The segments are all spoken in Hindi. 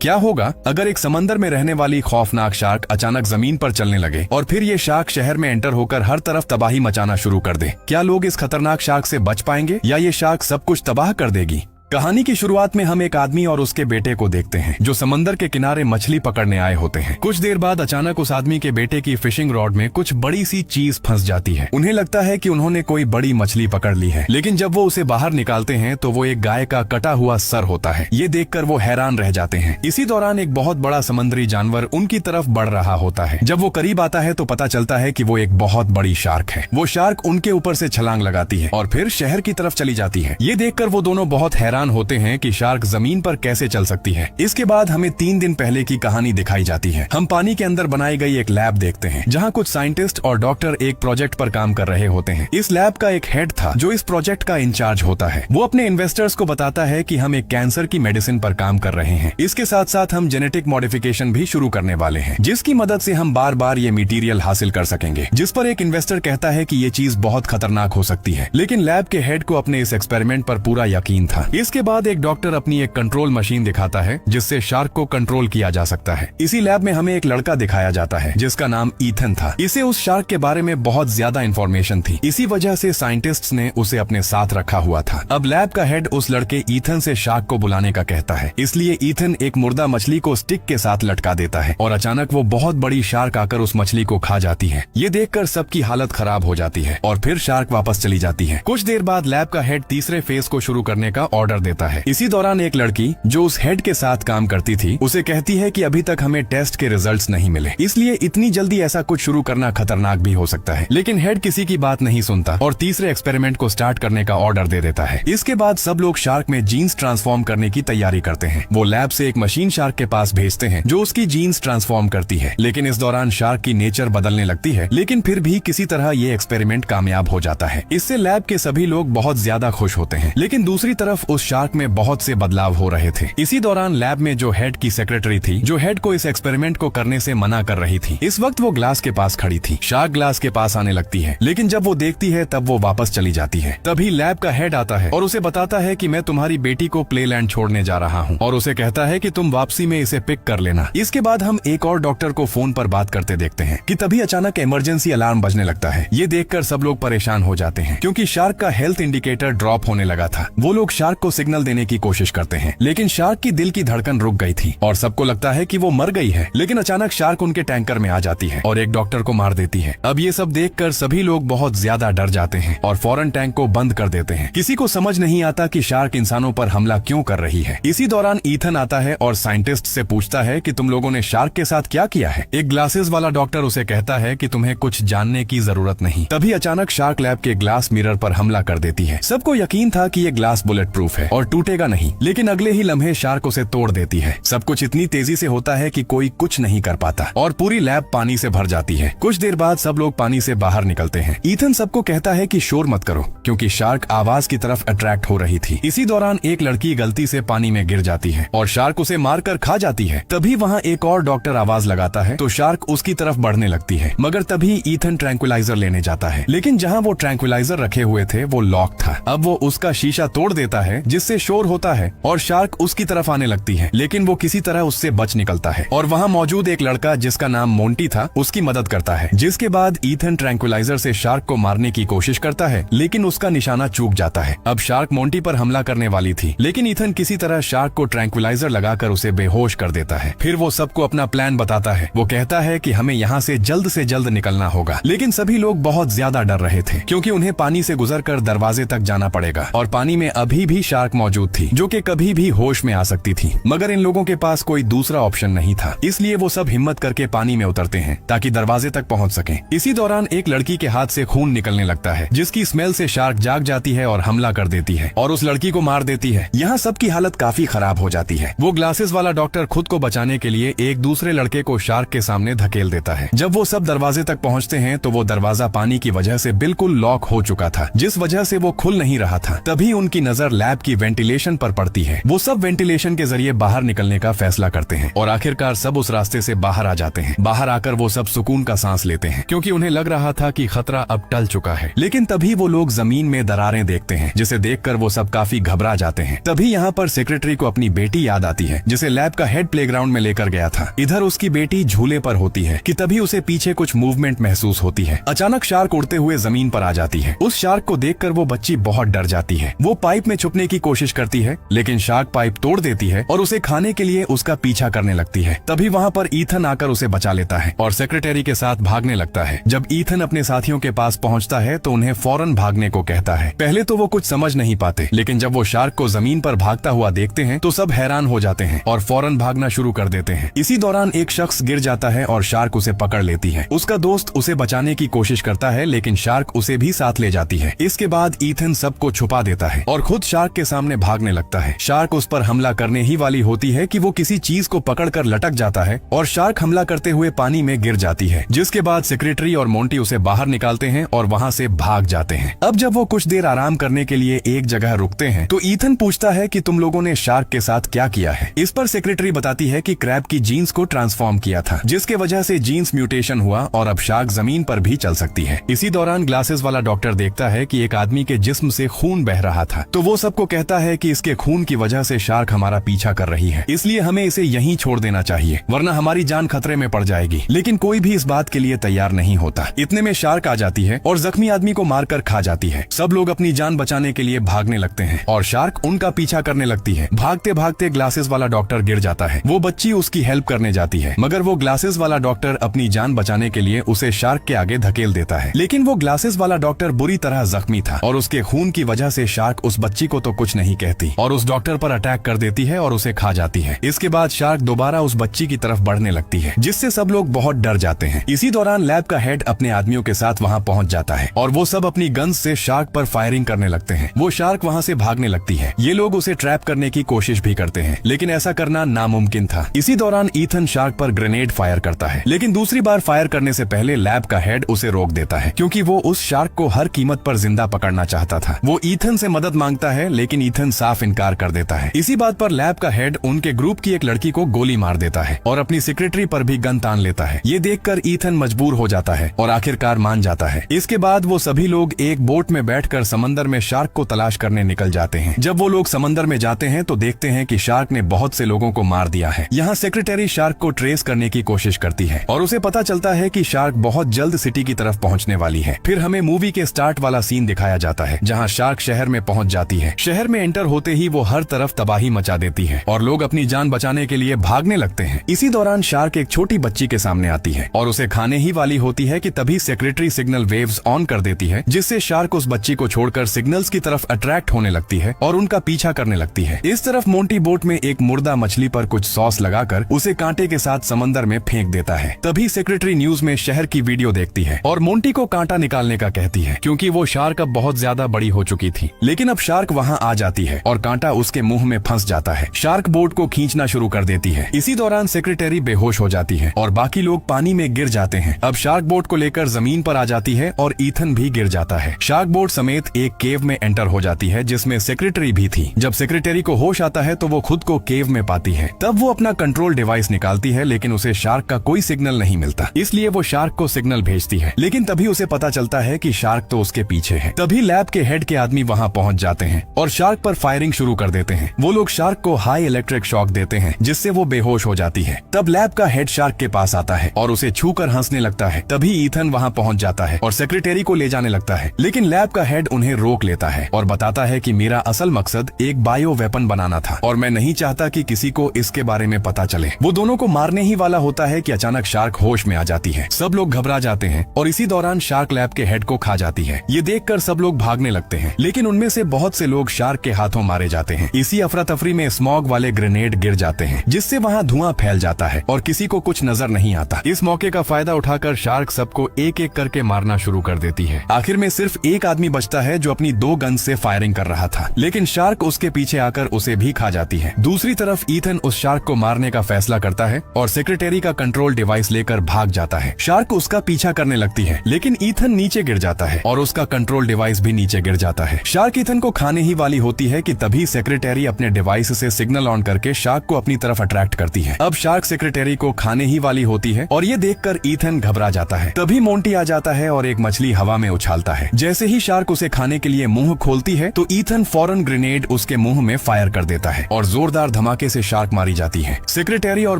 क्या होगा अगर एक समंदर में रहने वाली खौफनाक शार्क अचानक जमीन पर चलने लगे और फिर ये शार्क शहर में एंटर होकर हर तरफ तबाही मचाना शुरू कर दे? क्या लोग इस खतरनाक शार्क से बच पाएंगे या ये शार्क सब कुछ तबाह कर देगी? कहानी की शुरुआत में हम एक आदमी और उसके बेटे को देखते हैं जो समंदर के किनारे मछली पकड़ने आए होते हैं। कुछ देर बाद अचानक उस आदमी के बेटे की फिशिंग रॉड में कुछ बड़ी सी चीज फंस जाती है। उन्हें लगता है कि उन्होंने कोई बड़ी मछली पकड़ ली है, लेकिन जब वो उसे बाहर निकालते हैं तो वो एक गाय का कटा हुआ सर होता है। ये देखकर वो हैरान रह जाते हैं। इसी दौरान एक बहुत बड़ा समुद्री जानवर उनकी तरफ बढ़ रहा होता है। जब वो करीब आता है तो पता चलता है कि वो एक बहुत बड़ी शार्क है। वो शार्क उनके ऊपर से छलांग लगाती है और फिर शहर की तरफ चली जाती है। ये देखकर वो दोनों बहुत हैरान होते हैं कि शार्क जमीन पर कैसे चल सकती है। इसके बाद हमें 3 दिन पहले की कहानी दिखाई जाती है। हम पानी के अंदर बनाई गई एक लैब देखते हैं जहाँ कुछ साइंटिस्ट और डॉक्टर एक प्रोजेक्ट पर काम कर रहे होते हैं। इस लैब का एक हेड था जो इस प्रोजेक्ट का इंचार्ज होता है। वो अपने इन्वेस्टर्स को बताता है कि हम एक कैंसर की मेडिसिन पर काम कर रहे हैं। इसके साथ साथ हम जेनेटिक मॉडिफिकेशन भी शुरू करने वाले हैं जिसकी मदद से हम बार बार ये मटेरियल हासिल कर सकेंगे। जिस पर एक इन्वेस्टर कहता है कि ये चीज बहुत खतरनाक हो सकती है, लेकिन लैब के हेड को अपने इस एक्सपेरिमेंट पर पूरा यकीन था। इसके बाद एक डॉक्टर अपनी एक कंट्रोल मशीन दिखाता है जिससे शार्क को कंट्रोल किया जा सकता है। इसी लैब में हमें एक लड़का दिखाया जाता है जिसका नाम ईथन था। इसे उस शार्क के बारे में बहुत ज्यादा इंफॉर्मेशन थी, इसी वजह से साइंटिस्ट्स ने उसे अपने साथ रखा हुआ था। अब लैब का हेड उस लड़के ईथन से शार्क को बुलाने का कहता है, इसलिए ईथन एक मुर्दा मछली को स्टिक के साथ लटका देता है और अचानक वो बहुत बड़ी शार्क आकर उस मछली को खा जाती है। ये देखकर सबकी हालत खराब हो जाती है और फिर शार्क वापस चली जाती है। कुछ देर बाद लैब का हेड तीसरे फेज को शुरू करने का ऑर्डर देता है। इसी दौरान एक लड़की जो उस हेड के साथ काम करती थी उसे कहती है कि अभी तक हमें टेस्ट के रिजल्ट्स नहीं मिले, इसलिए इतनी जल्दी ऐसा कुछ शुरू करना खतरनाक भी हो सकता है। लेकिन हेड किसी की बात नहीं सुनता और तीसरे एक्सपेरिमेंट को स्टार्ट करने का ऑर्डर दे देता है। इसके बाद सब लोग शार्क में जीन्स ट्रांसफॉर्म करने की तैयारी करते हैं। वो लैब से एक मशीन शार्क के पास भेजते हैं जो उसकी जीन्स ट्रांसफॉर्म करती है, लेकिन इस दौरान शार्क की नेचर बदलने लगती है। लेकिन फिर भी किसी तरह ये एक्सपेरिमेंट कामयाब हो जाता है। इससे लैब के सभी लोग बहुत ज्यादा खुश होते हैं, लेकिन दूसरी तरफ उस शार्क में बहुत से बदलाव हो रहे थे। इसी दौरान लैब में जो हेड की सेक्रेटरी थी जो हेड को इस एक्सपेरिमेंट को करने से मना कर रही थी, इस वक्त वो ग्लास के पास खड़ी थी। शार्क ग्लास के पास आने लगती है, लेकिन जब वो देखती है तब वो वापस चली जाती है। तभी लैब का हेड आता है और उसे बताता है कि मैं तुम्हारी बेटी को प्लेलैंड छोड़ने जा रहा हूँ और उसे कहता है कि तुम वापसी में इसे पिक कर लेना। इसके बाद हम एक और डॉक्टर को फोन पर बात करते देखते हैं कि तभी अचानक इमरजेंसी अलार्म बजने लगता है। ये देखकर सब लोग परेशान हो जाते हैं क्योंकि शार्क का हेल्थ इंडिकेटर ड्रॉप होने लगा था। वो लोग शार्क को सिग्नल देने की कोशिश करते हैं, लेकिन शार्क की दिल की धड़कन रुक गई थी और सबको लगता है कि वो मर गई है। लेकिन अचानक शार्क उनके टैंकर में आ जाती है और एक डॉक्टर को मार देती है। अब ये सब देखकर सभी लोग बहुत ज्यादा डर जाते हैं और फौरन टैंक को बंद कर देते हैं। किसी को समझ नहीं आता कि शार्क इंसानों पर हमला क्यों कर रही है। इसी दौरान ईथन आता है और साइंटिस्ट से पूछता है कि तुम लोगों ने शार्क के साथ क्या किया है। एक ग्लासेस वाला डॉक्टर उसे कहता है कि तुम्हें कुछ जानने की जरूरत नहीं। तभी अचानक शार्क लैब के ग्लास मिरर पर हमला कर देती है। सबको यकीन था कि ये ग्लास बुलेट प्रूफ है और टूटेगा नहीं, लेकिन अगले ही लम्हे शार्क उसे तोड़ देती है। सब कुछ इतनी तेजी से होता है कि कोई कुछ नहीं कर पाता और पूरी लैब पानी से भर जाती है। कुछ देर बाद सब लोग पानी से बाहर निकलते हैं। ईथन सबको कहता है कि शोर मत करो क्योंकि शार्क आवाज की तरफ अट्रैक्ट हो रही थी। इसी दौरान एक लड़की गलती से पानी में गिर जाती है और शार्क उसे मारकर खा जाती है। तभी वहाँ एक और डॉक्टर आवाज लगाता है तो शार्क उसकी तरफ बढ़ने लगती है, मगर तभी ईथन ट्रैंक्विलाइजर लेने जाता है, लेकिन जहाँ वो ट्रैंक्विलाइजर रखे हुए थे वो लॉक था। अब वो उसका शीशा तोड़ देता है जिससे शोर होता है और शार्क उसकी तरफ आने लगती है, लेकिन वो किसी तरह उससे बच निकलता है और वहाँ मौजूद एक लड़का जिसका नाम मोंटी था उसकी मदद करता है। जिसके बाद ईथन ट्रैंक्विलाइजर से शार्क को मारने की कोशिश करता है, लेकिन उसका निशाना चूक जाता है। अब शार्क मोंटी पर हमला करने वाली थी, लेकिन ईथन किसी तरह शार्क को ट्रैंक्विलाइजर लगाकर उसे बेहोश कर देता है। फिर वो सबको अपना प्लान बताता है। वो कहता है कि हमें यहाँ से जल्द निकलना होगा, लेकिन सभी लोग बहुत ज्यादा डर रहे थे क्योंकि उन्हें पानी से गुजरकर दरवाजे तक जाना पड़ेगा और पानी में अभी भी शार्क मौजूद थी जो कि कभी भी होश में आ सकती थी। मगर इन लोगों के पास कोई दूसरा ऑप्शन नहीं था, इसलिए वो सब हिम्मत करके पानी में उतरते हैं ताकि दरवाजे तक पहुंच सकें। इसी दौरान एक लड़की के हाथ से खून निकलने लगता है जिसकी स्मेल से शार्क जाग जाती है और हमला कर देती है और उस लड़की को मार देती है। यहाँ सबकी हालत काफी खराब हो जाती है। वो ग्लासेस वाला डॉक्टर खुद को बचाने के लिए एक दूसरे लड़के को शार्क के सामने धकेल देता है। जब वो सब दरवाजे तक पहुँचते हैं तो वो दरवाजा पानी की वजह से बिल्कुल लॉक हो चुका था, जिस वजह से वो खुल नहीं रहा था। तभी उनकी नजर लैब की वेंटिलेशन पर पड़ती है। वो सब वेंटिलेशन के जरिए बाहर निकलने का फैसला करते हैं और आखिरकार सब उस रास्ते से बाहर आ जाते हैं। बाहर आकर वो सब सुकून का सांस लेते हैं क्योंकि उन्हें लग रहा था कि खतरा अब टल चुका है। लेकिन तभी वो लोग जमीन में दरारें देखते हैं, जिसे देखकर वो सब काफी घबरा जाते हैं। तभी यहाँ पर सेक्रेटरी को अपनी बेटी याद आती है, जिसे लैब का हेड प्लेग्राउंड में लेकर गया था। इधर उसकी बेटी झूले पर होती है कि तभी उसे पीछे कुछ मूवमेंट महसूस होती है। अचानक शार्क उड़ते हुए जमीन पर आ जाती है। उस शार्क को देखकर वो बच्ची बहुत डर जाती है। वो पाइप में छुपने की कोशिश करती है, लेकिन शार्क पाइप तोड़ देती है और उसे खाने के लिए उसका पीछा करने लगती है। तभी वहाँ पर ईथन आकर उसे बचा लेता है और सेक्रेटरी के साथ भागने लगता है। जब ईथन अपने साथियों के पास पहुँचता है तो उन्हें फौरन भागने को कहता है। पहले तो वो कुछ समझ नहीं पाते, लेकिन जब वो शार्क को जमीन पर भागता हुआ देखते हैं तो सब हैरान हो जाते हैं और फौरन भागना शुरू कर देते हैं। इसी दौरान एक शख्स गिर जाता है और शार्क उसे पकड़ लेती है। उसका दोस्त उसे बचाने की कोशिश करता है, लेकिन शार्क उसे भी साथ ले जाती है। इसके बाद ईथन सबको छुपा देता है और खुद शार्क के सामने भागने लगता है। शार्क उस पर हमला करने ही वाली होती है कि वो किसी चीज को पकड़कर लटक जाता है और शार्क हमला करते हुए पानी में गिर जाती है, जिसके बाद सेक्रेटरी और मोंटी उसे बाहर निकालते हैं और वहाँ से भाग जाते हैं। अब जब वो कुछ देर आराम करने के लिए एक जगह रुकते हैं तो ईथन पूछता है कि तुम लोगों ने शार्क के साथ क्या किया है। इस पर सेक्रेटरी बताती है कि क्रैब की जीन्स को ट्रांसफॉर्म किया था, जिसके वजह से जीन्स म्यूटेशन हुआ और अब शार्क जमीन पर भी चल सकती है। इसी दौरान ग्लासेस वाला डॉक्टर देखता है कि एक आदमी के जिस्म से खून बह रहा था, तो वो सबको कहता है कि इसके खून की वजह से शार्क हमारा पीछा कर रही है, इसलिए हमें इसे यहीं छोड़ देना चाहिए, वरना हमारी जान खतरे में पड़ जाएगी। लेकिन कोई भी इस बात के लिए तैयार नहीं होता। इतने में शार्क आ जाती है और जख्मी आदमी को मारकर खा जाती है। सब लोग अपनी जान बचाने के लिए भागने लगते हैं और शार्क उनका पीछा करने लगती है। भागते भागते ग्लासेस वाला डॉक्टर गिर जाता है। वो बच्ची उसकी हेल्प करने जाती है, मगर वो ग्लासेस वाला डॉक्टर अपनी जान बचाने के लिए उसे शार्क के आगे धकेल देता है। लेकिन वो ग्लासेस वाला डॉक्टर बुरी तरह जख्मी था और उसके खून की वजह से शार्क उस बच्ची को तो कुछ नहीं कहती और उस डॉक्टर पर अटैक कर देती है और उसे खा जाती है। इसके बाद शार्क दोबारा उस बच्ची की तरफ बढ़ने लगती है, जिससे सब लोग बहुत डर जाते हैं। इसी दौरान लैब का हेड अपने आदमियों के साथ वहाँ पहुँच जाता है और वो सब अपनी गन्स से शार्क पर फायरिंग करने लगते हैं। वो शार्क वहाँ से भागने लगती है। ये लोग उसे ट्रैप करने की कोशिश भी करते हैं, लेकिन ऐसा करना नामुमकिन था। इसी दौरान ईथन शार्क पर ग्रेनेड फायर करता है, लेकिन दूसरी बार फायर करने से पहले लैब का हेड उसे रोक देता है, क्योंकि वो उस शार्क को हर कीमत पर जिंदा पकड़ना चाहता था। वो ईथन से मदद मांगता है, लेकिन ईथन साफ इनकार कर देता है। इसी बात पर लैब का हेड उनके ग्रुप की एक लड़की को गोली मार देता है और अपनी सेक्रेटरी पर भी गन तान लेता है। ये देखकर ईथन मजबूर हो जाता है और आखिरकार मान जाता है। इसके बाद वो सभी लोग एक बोट में बैठकर समंदर में शार्क को तलाश करने निकल जाते हैं। जब वो लोग समंदर में जाते हैं तो देखते हैं कि शार्क ने बहुत से लोगों को मार दिया है। यहाँ सेक्रेटरी शार्क को ट्रेस करने की कोशिश करती है और उसे पता चलता है कि शार्क बहुत जल्द सिटी की तरफ पहुँचने वाली है। फिर हमें मूवी के स्टार्ट वाला सीन दिखाया जाता है, जहाँ शार्क शहर में पहुँच जाती है। शहर में एंटर होते ही वो हर तरफ तबाही मचा देती है और लोग अपनी जान बचाने के लिए भागने लगते हैं। इसी दौरान शार्क एक छोटी बच्ची के सामने आती है और उसे खाने ही वाली होती है कि तभी सेक्रेटरी सिग्नल वेव्स ऑन कर देती है, जिससे शार्क उस बच्ची को छोड़कर सिग्नल्स की तरफ अट्रैक्ट होने लगती है और उनका पीछा करने लगती है। इस तरफ मोंटी बोट में एक मुर्दा मछली पर कुछ सॉस लगाकर उसे कांटे के साथ समंदर में फेंक देता है। तभी सेक्रेटरी न्यूज में शहर की वीडियो देखती है और मोंटी को कांटा निकालने का कहती है, क्योंकि वो शार्क अब बहुत ज्यादा बड़ी हो चुकी थी। लेकिन अब शार्क वहाँ आ जाती है और कांटा उसके मुंह में फंस जाता है। शार्क बोट को खींचना शुरू कर देती है। इसी दौरान सेक्रेटरी बेहोश हो जाती है और बाकी लोग पानी में गिर जाते हैं। अब शार्क बोट को लेकर जमीन पर आ जाती है और ईथन भी गिर जाता है। शार्क बोट समेत एक केव में एंटर हो जाती है, जिसमें सेक्रेटरी भी थी। जब सेक्रेटरी को होश आता है तो वो खुद को केव में पाती है। तब वो अपना कंट्रोल डिवाइस निकालती है, लेकिन उसे शार्क का कोई सिग्नल नहीं मिलता, इसलिए वो शार्क को सिग्नल भेजती है। लेकिन तभी उसे पता चलता है कि शार्क तो उसके पीछे है। तभी लैब के हेड के आदमी वहाँ पहुँच जाते हैं और शार्क पर फायरिंग शुरू कर देते हैं। वो लोग शार्क को हाई इलेक्ट्रिक शॉक देते हैं, जिससे वो बेहोश हो जाती है। तब लैब का हेड शार्क के पास आता है और उसे छूकर हंसने लगता है। तभी ईथन वहाँ पहुँच जाता है और सेक्रेटरी को ले जाने लगता है, लेकिन लैब का हेड उन्हें रोक लेता है और बताता है कि मेरा असल मकसद एक बायो वेपन बनाना था और मैं नहीं चाहता कि किसी को इसके बारे में पता चले। वो दोनों को मारने ही वाला होता है कि अचानक शार्क होश में आ जाती है। सब लोग घबरा जाते हैं और इसी दौरान शार्क लैब के हेड को खा जाती है। ये देखकर सब लोग भागने लगते हैं, लेकिन उनमें से बहुत से लोग शार्क के हाथों मारे जाते हैं। इसी अफरा तफरी में स्मॉग वाले ग्रेनेड गिर जाते हैं, जिससे वहाँ धुआं फैल जाता है और किसी को कुछ नजर नहीं आता। इस मौके का फायदा उठाकर शार्क सबको एक एक करके मारना शुरू कर देती है। आखिर में सिर्फ एक आदमी बचता है जो अपनी 2 गन से फायरिंग कर रहा था, लेकिन शार्क उसके पीछे आकर उसे भी खा जाती है। दूसरी तरफ ईथन उस शार्क को मारने का फैसला करता है और सेक्रेटरी का कंट्रोल डिवाइस लेकर भाग जाता है। शार्क उसका पीछा करने लगती है, लेकिन ईथन नीचे गिर जाता है और उसका कंट्रोल डिवाइस भी नीचे गिर जाता है। शार्क ईथन को खाने ही वाली होती है कि तभी सेक्रेटरी अपने डिवाइस से सिग्नल ऑन करके शार्क को अपनी तरफ अट्रैक्ट करती है। अब शार्क सेक्रेटरी को खाने ही वाली होती है और ये देखकर ईथन घबरा जाता है। तभी मोंटी आ जाता है और एक मछली हवा में उछालता है। जैसे ही शार्क उसे खाने के लिए मुंह खोलती है तो ईथन फौरन ग्रेनेड उसके मुंह में फायर कर देता है और जोरदार धमाके से शार्क मारी जाती है। सेक्रेटरी और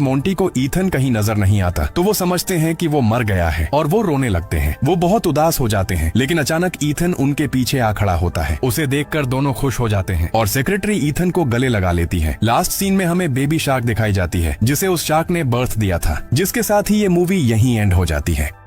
मोंटी को ईथन कहीं नजर नहीं आता तो वो समझते हैं कि वो मर गया है और वो रोने लगते हैं। वो बहुत उदास हो जाते हैं, लेकिन अचानक ईथन उनके पीछे आ खड़ा होता है। उसे देखकर दोनों खुश हो जाते हैं और सेक्रेटरी ईथन को गले लगा लेती है। लास्ट सीन में हमें बेबी शार्क दिखाई जाती है जिसे उस शार्क ने बर्थ दिया था, जिसके साथ ही ये मूवी यहीं एंड हो जाती है।